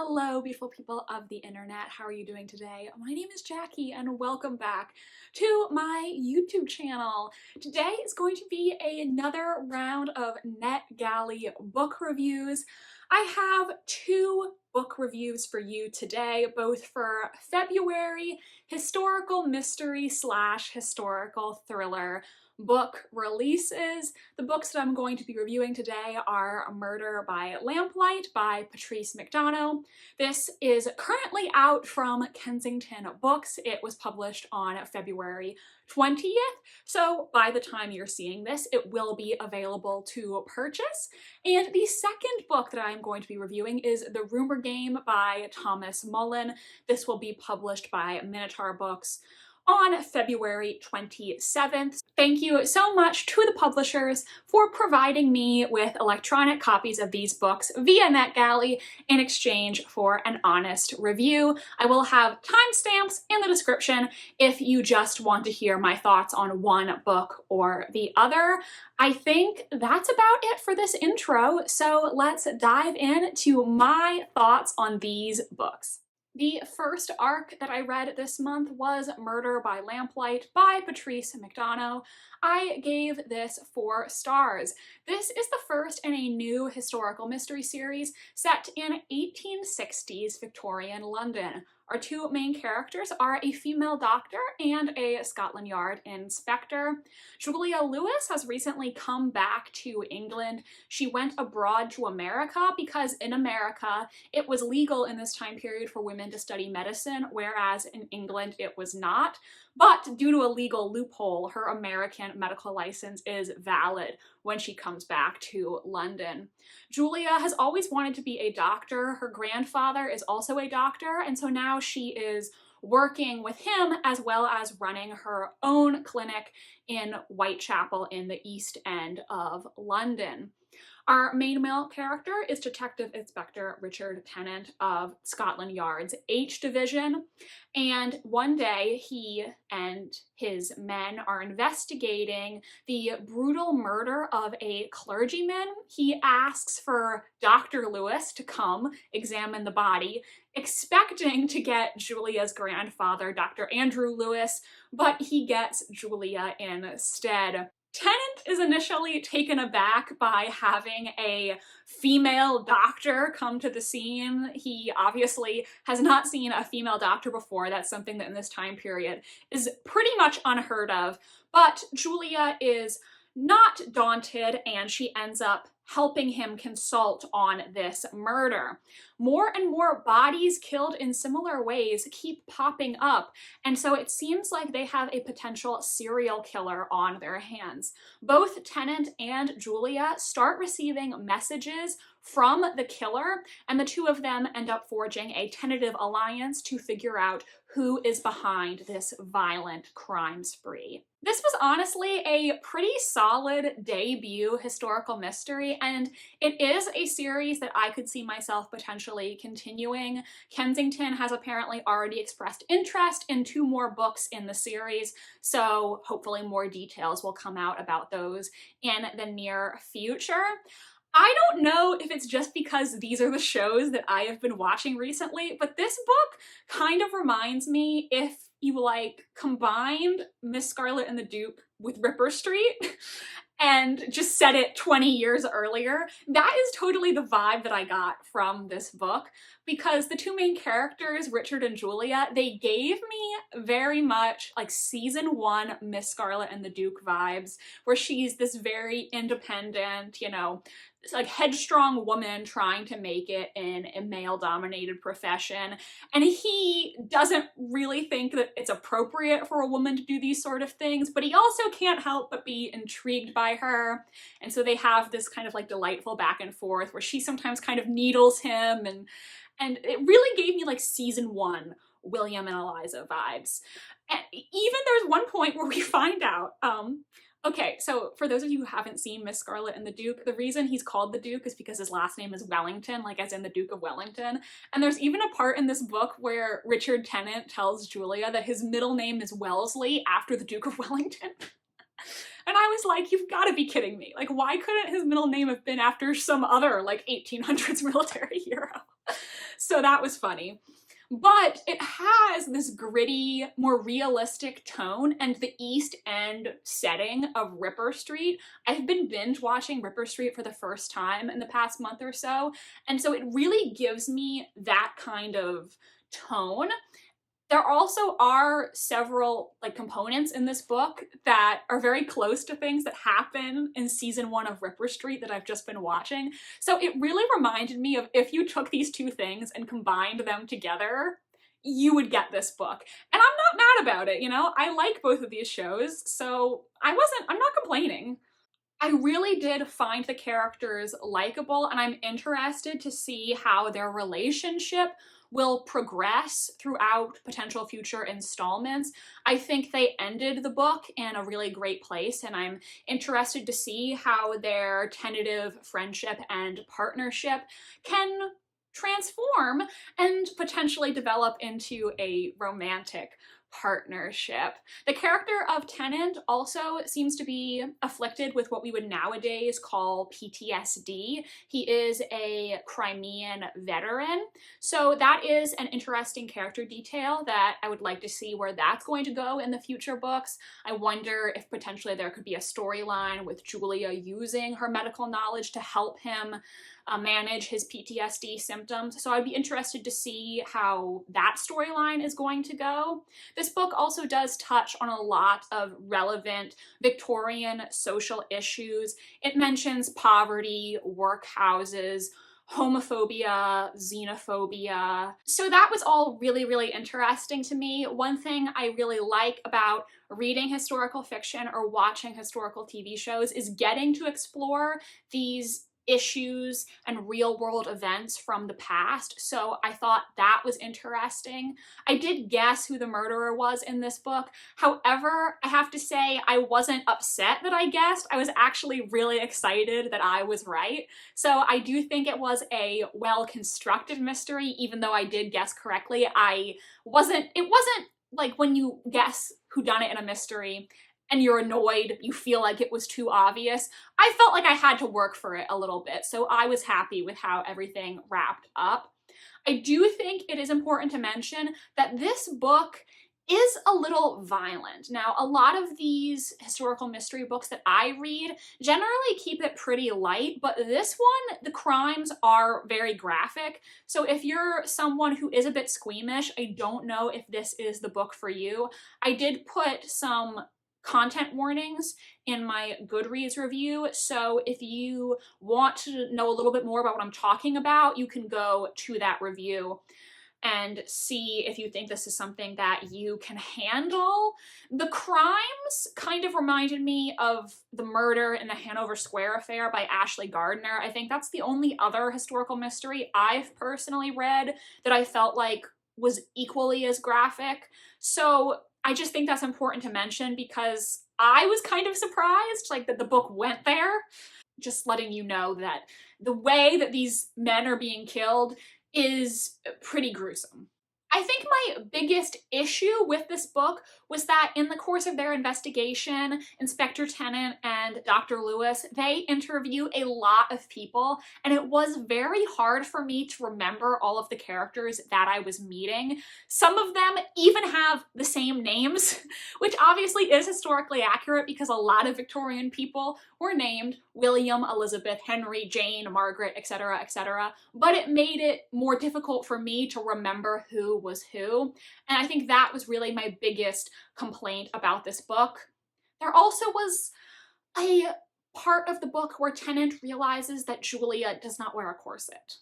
Hello, beautiful people of the internet. How are you doing today? My name is Jackie and welcome back to my YouTube channel. Today is going to be another round of NetGalley book reviews. I have two book reviews for you today, both for February historical mystery / historical thriller book releases. The books that I'm going to be reviewing today are Murder by Lamplight by Patrice McDonough. This is currently out from Kensington Books. It was published on February 20th, so by the time you're seeing this, it will be available to purchase. And the second book that I am going to be reviewing is The Rumor Game by Thomas Mullen. This will be published by Minotaur Books on February 27th. Thank you so much to the publishers for providing me with electronic copies of these books via NetGalley in exchange for an honest review. I will have timestamps in the description if you just want to hear my thoughts on one book or the other. I think that's about it for this intro, so let's dive into my thoughts on these books. The first arc that I read this month was Murder by Lamplight by Patrice McDonough. I gave this 4 stars. This is the first in a new historical mystery series set in 1860s Victorian London. Our two main characters are a female doctor and a Scotland Yard inspector. Julia Lewis has recently come back to England. She went abroad to America because in America it was legal in this time period for women to study medicine, whereas in England it was not. But due to a legal loophole, her American medical license is valid when she comes back to London. Julia has always wanted to be a doctor. Her grandfather is also a doctor, and so now she is working with him as well as running her own clinic in Whitechapel in the East End of London. Our main male character is Detective Inspector Richard Tennant of Scotland Yard's H Division, and one day he and his men are investigating the brutal murder of a clergyman. He asks for Dr. Lewis to come examine the body, expecting to get Julia's grandfather, Dr. Andrew Lewis, but he gets Julia instead. Tennant is initially taken aback by having a female doctor come to the scene. He obviously has not seen a female doctor before. That's something that in this time period is pretty much unheard of. But Julia is not daunted and she ends up helping him consult on this murder. More and more bodies killed in similar ways keep popping up, and so it seems like they have a potential serial killer on their hands. Both Tennant and Julia start receiving messages from the killer, and the two of them end up forging a tentative alliance to figure out who is behind this violent crime spree. This was honestly a pretty solid debut historical mystery, and it is a series that I could see myself potentially continuing. Kensington has apparently already expressed interest in 2 more books in the series, so hopefully more details will come out about those in the near future. I don't know if it's just because these are the shows that I have been watching recently, but this book kind of reminds me if you combined Miss Scarlet and the Duke with Ripper Street and just set it 20 years earlier. That is totally the vibe that I got from this book, because the two main characters, Richard and Julia, they gave me very much like season 1 Miss Scarlet and the Duke vibes, where she's this very independent, this headstrong woman trying to make it in a male-dominated profession, and he doesn't really think that it's appropriate for a woman to do these sort of things, but he also can't help but be intrigued by her, and so they have this kind of delightful back and forth where she sometimes kind of needles him, and it really gave me season 1 William and Eliza vibes. And even there's one point where we find out, okay, so for those of you who haven't seen Miss Scarlet and the Duke, the reason he's called the Duke is because his last name is Wellington, as in the Duke of Wellington. And there's even a part in this book where Richard Tennant tells Julia that his middle name is Wellesley after the Duke of Wellington. And I was like, you've got to be kidding me. Why couldn't his middle name have been after some other 1800s military hero? So that was funny. But it has this gritty, more realistic tone, and the East End setting of Ripper Street. I've been binge watching Ripper Street for the first time in the past month or so, and so it really gives me that kind of tone. There also are several like components in this book that are very close to things that happen in season 1 of Ripper Street that I've just been watching. So it really reminded me of if you took these two things and combined them together, you would get this book. And I'm not mad about it, you know? I like both of these shows, so I'm not complaining. I really did find the characters likable, and I'm interested to see how their relationship will progress throughout potential future installments. I think they ended the book in a really great place, and I'm interested to see how their tentative friendship and partnership can transform and potentially develop into a romantic partnership. The character of Tennant also seems to be afflicted with what we would nowadays call PTSD. He is a Crimean veteran, so that is an interesting character detail that I would like to see where that's going to go in the future books. I wonder if potentially there could be a storyline with Julia using her medical knowledge to help him manage his PTSD symptoms. So I'd be interested to see how that storyline is going to go. This book also does touch on a lot of relevant Victorian social issues. It mentions poverty, workhouses, homophobia, xenophobia. So that was all really, really interesting to me. One thing I really like about reading historical fiction or watching historical TV shows is getting to explore these issues and real world events from the past. So I thought that was interesting. I did guess who the murderer was in this book. However, I have to say I wasn't upset that I guessed. I was actually really excited that I was right. So I do think it was a well-constructed mystery, even though I did guess correctly. It wasn't like when you guess whodunit in a mystery and you're annoyed, you feel like it was too obvious. I felt like I had to work for it a little bit, so I was happy with how everything wrapped up. I do think it is important to mention that this book is a little violent. Now, a lot of these historical mystery books that I read generally keep it pretty light, but this one, the crimes are very graphic. So if you're someone who is a bit squeamish, I don't know if this is the book for you. I did put some content warnings in my Goodreads review, so if you want to know a little bit more about what I'm talking about, you can go to that review and see if you think this is something that you can handle. The crimes kind of reminded me of the murder in the Hanover Square affair by Ashley Gardner. I think that's the only other historical mystery I've personally read that I felt like was equally as graphic. So I just think that's important to mention because I was kind of surprised, like, that the book went there. Just letting you know that the way that these men are being killed is pretty gruesome. I think my biggest issue with this book was that in the course of their investigation, Inspector Tennant and Dr. Lewis, they interview a lot of people, and it was very hard for me to remember all of the characters that I was meeting. Some of them even have the same names, which obviously is historically accurate because a lot of Victorian people were named William, Elizabeth, Henry, Jane, Margaret, etc., etc., but it made it more difficult for me to remember who was who, and I think that was really my biggest complaint about this book. There also was a part of the book where Tennant realizes that Julia does not wear a corset.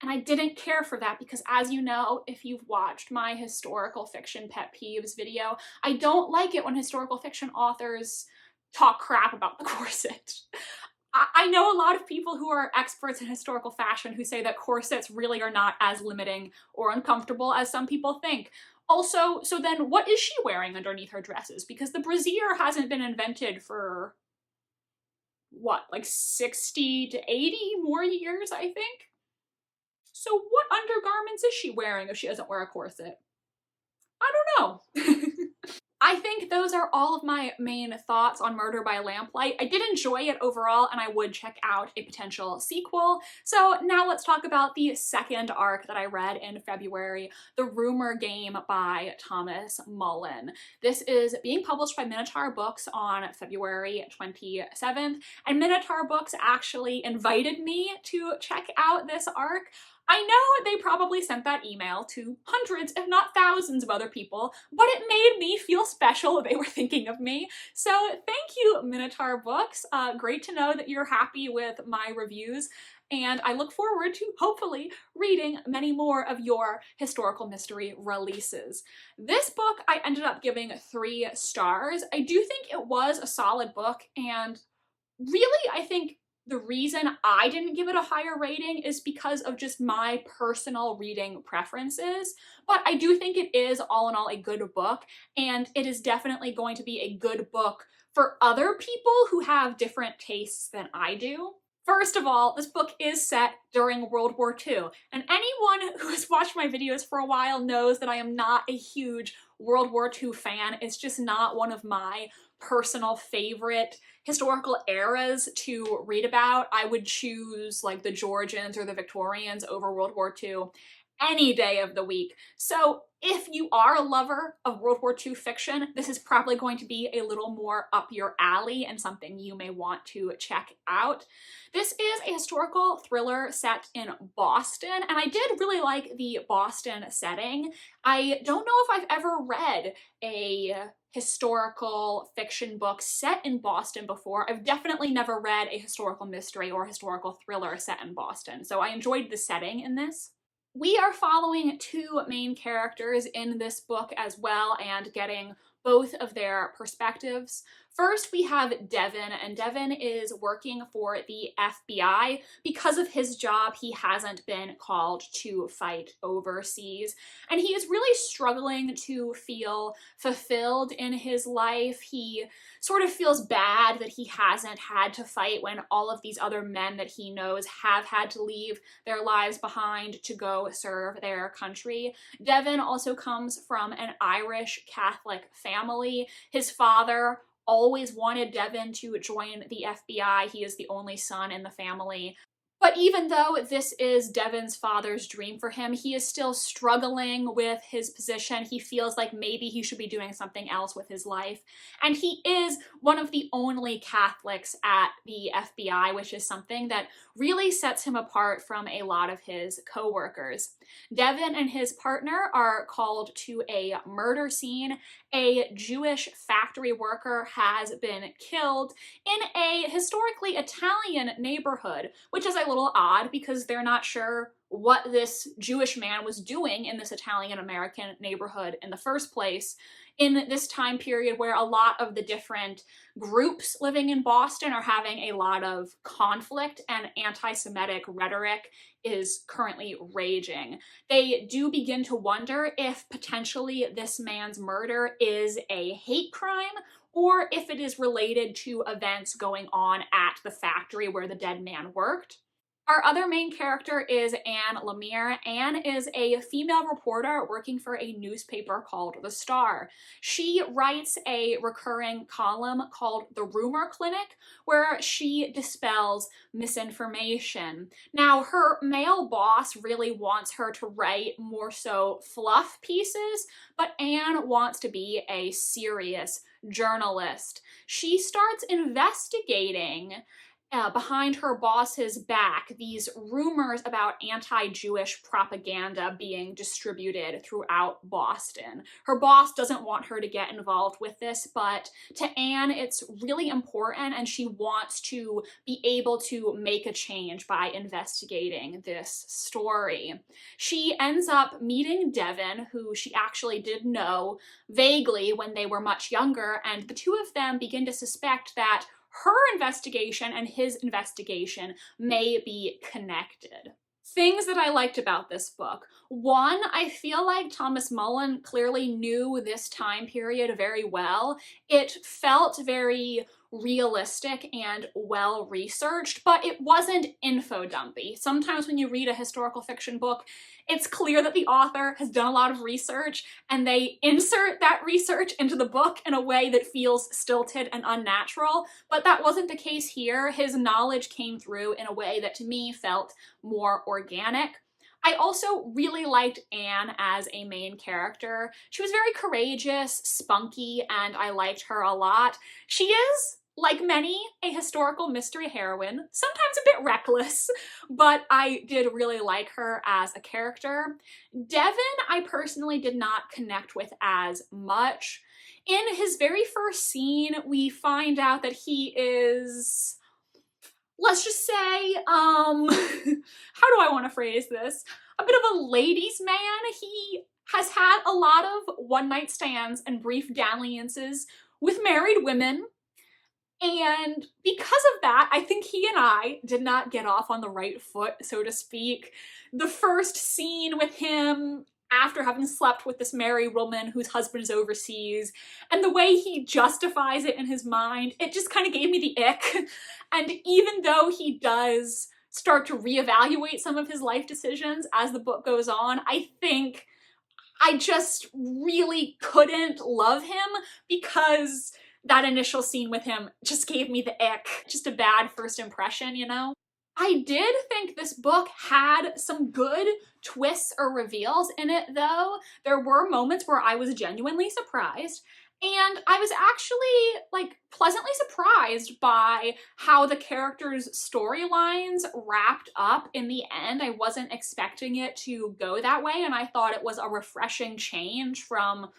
And I didn't care for that because, as you know, if you've watched my historical fiction pet peeves video, I don't like it when historical fiction authors talk crap about the corset. I know a lot of people who are experts in historical fashion who say that corsets really are not as limiting or uncomfortable as some people think. Also, so then what is she wearing underneath her dresses? Because the brassiere hasn't been invented for, what, like 60 to 80 more years, I think? So what undergarments is she wearing if she doesn't wear a corset? I don't know. I think those are all of my main thoughts on Murder by Lamplight. I did enjoy it overall, and I would check out a potential sequel. So now let's talk about the second arc that I read in February, The Rumor Game by Thomas Mullen. This is being published by Minotaur Books on February 27th, and Minotaur Books actually invited me to check out this arc. I know they probably sent that email to hundreds, if not thousands of other people, but it made me feel special that they were thinking of me. So thank you, Minotaur Books. Great to know that you're happy with my reviews, and I look forward to hopefully reading many more of your historical mystery releases. This book I ended up giving 3 stars. I do think it was a solid book, and really I think the reason I didn't give it a higher rating is because of just my personal reading preferences, but I do think it is all in all a good book, and it is definitely going to be a good book for other people who have different tastes than I do. First of all, this book is set during World War II, and anyone who has watched my videos for a while knows that I am not a huge World War II fan. It's just not one of my personal favorite historical eras to read about. I would choose like the Georgians or the Victorians over World War II any day of the week. So if you are a lover of World War II fiction, this is probably going to be a little more up your alley and something you may want to check out. This is a historical thriller set in Boston, and I did really like the Boston setting. I don't know if I've ever read a historical fiction book set in Boston before. I've definitely never read a historical mystery or historical thriller set in Boston, so I enjoyed the setting in this. We are following 2 main characters in this book as well and getting both of their perspectives. First, we have Devin, and Devin is working for the FBI. Because of his job, he hasn't been called to fight overseas, and he is really struggling to feel fulfilled in his life. He sort of feels bad that he hasn't had to fight when all of these other men that he knows have had to leave their lives behind to go serve their country. Devin also comes from an Irish Catholic family. His father always wanted Devin to join the FBI. He is the only son in the family. But even though this is Devin's father's dream for him, he is still struggling with his position. He feels like maybe he should be doing something else with his life. And he is one of the only Catholics at the FBI, which is something that really sets him apart from a lot of his co-workers. Devin and his partner are called to a murder scene. A Jewish factory worker has been killed in a historically Italian neighborhood, which is a little odd because they're not sure what this Jewish man was doing in this Italian-American neighborhood in the first place. In this time period where a lot of the different groups living in Boston are having a lot of conflict and anti-Semitic rhetoric is currently raging. They do begin to wonder if potentially this man's murder is a hate crime or if it is related to events going on at the factory where the dead man worked. Our other main character is Anne Lemire. Anne is a female reporter working for a newspaper called The Star. She writes a recurring column called The Rumor Clinic, where she dispels misinformation. Now, her male boss really wants her to write more so fluff pieces, but Anne wants to be a serious journalist. She starts investigating behind her boss's back these rumors about anti-Jewish propaganda being distributed throughout Boston. Her boss doesn't want her to get involved with this, but to Anne it's really important and she wants to be able to make a change by investigating this story. She ends up meeting Devin, who she actually did know vaguely when they were much younger, and the two of them begin to suspect that her investigation and his investigation may be connected. Things that I liked about this book. One, I feel like Thomas Mullen clearly knew this time period very well. It felt very realistic and well-researched, but it wasn't info dumpy. Sometimes when you read a historical fiction book, it's clear that the author has done a lot of research and they insert that research into the book in a way that feels stilted and unnatural, but that wasn't the case here. His knowledge came through in a way that to me felt more organic. I also really liked Anne as a main character. She was very courageous, spunky, and I liked her a lot. She is, like many, a historical mystery heroine, sometimes a bit reckless, but I did really like her as a character. Devon, I personally did not connect with as much. In his very first scene, we find out that he is, let's just say, how do I want to phrase this? A bit of a ladies' man. He has had a lot of one-night stands and brief dalliances with married women. And because of that, I think he and I did not get off on the right foot, so to speak. The first scene with him after having slept with this married woman whose husband is overseas, and the way he justifies it in his mind, it just kind of gave me the ick. And even though he does start to reevaluate some of his life decisions as the book goes on, I think I just really couldn't love him because that initial scene with him just gave me the ick. Just a bad first impression, you know? I did think this book had some good twists or reveals in it, though. There were moments where I was genuinely surprised, and I was actually, like, pleasantly surprised by how the characters' storylines wrapped up in the end. I wasn't expecting it to go that way, and I thought it was a refreshing change from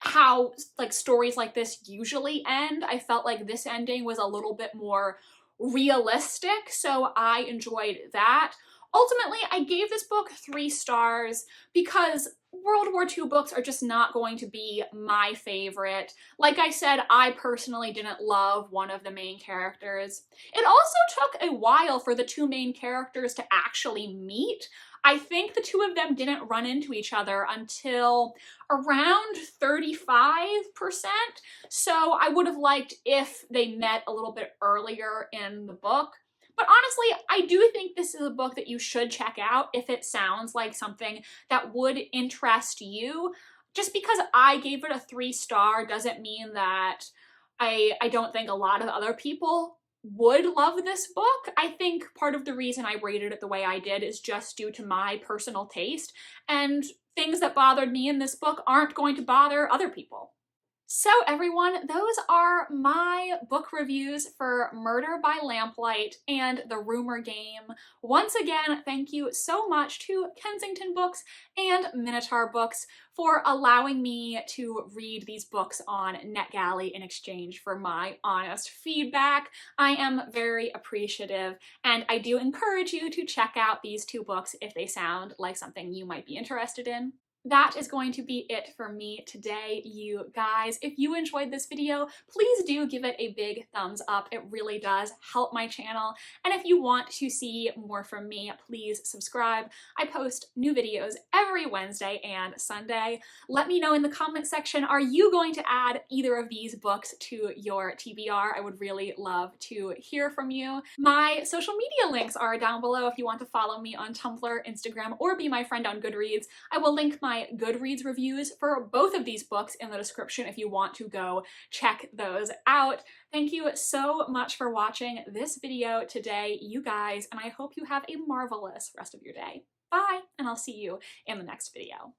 how, like, stories like this usually end. I felt like this ending was a little bit more realistic, so I enjoyed that. Ultimately, I gave this book 3 stars because World War II books are just not going to be my favorite. Like I said, I personally didn't love one of the main characters. It also took a while for the 2 main characters to actually meet. I think the 2 of them didn't run into each other until around 35%, so I would have liked if they met a little bit earlier in the book. But honestly, I do think this is a book that you should check out if it sounds like something that would interest you. Just because I gave it a 3-star doesn't mean that I don't think a lot of other people would love this book. I think part of the reason I rated it the way I did is just due to my personal taste, and things that bothered me in this book aren't going to bother other people. So everyone, those are my book reviews for Murder by Lamplight and The Rumor Game. Once again, thank you so much to Kensington Books and Minotaur Books for allowing me to read these books on NetGalley in exchange for my honest feedback. I am very appreciative, and I do encourage you to check out these 2 books if they sound like something you might be interested in. That is going to be it for me today, you guys. If you enjoyed this video, please do give it a big thumbs up. It really does help my channel. And if you want to see more from me, please subscribe. I post new videos every Wednesday and Sunday. Let me know in the comment section, are you going to add either of these books to your TBR? I would really love to hear from you. My social media links are down below if you want to follow me on Tumblr, Instagram, or be my friend on Goodreads. I will link my Goodreads reviews for both of these books in the description if you want to go check those out. Thank you so much for watching this video today, you guys, and I hope you have a marvelous rest of your day. Bye, and I'll see you in the next video.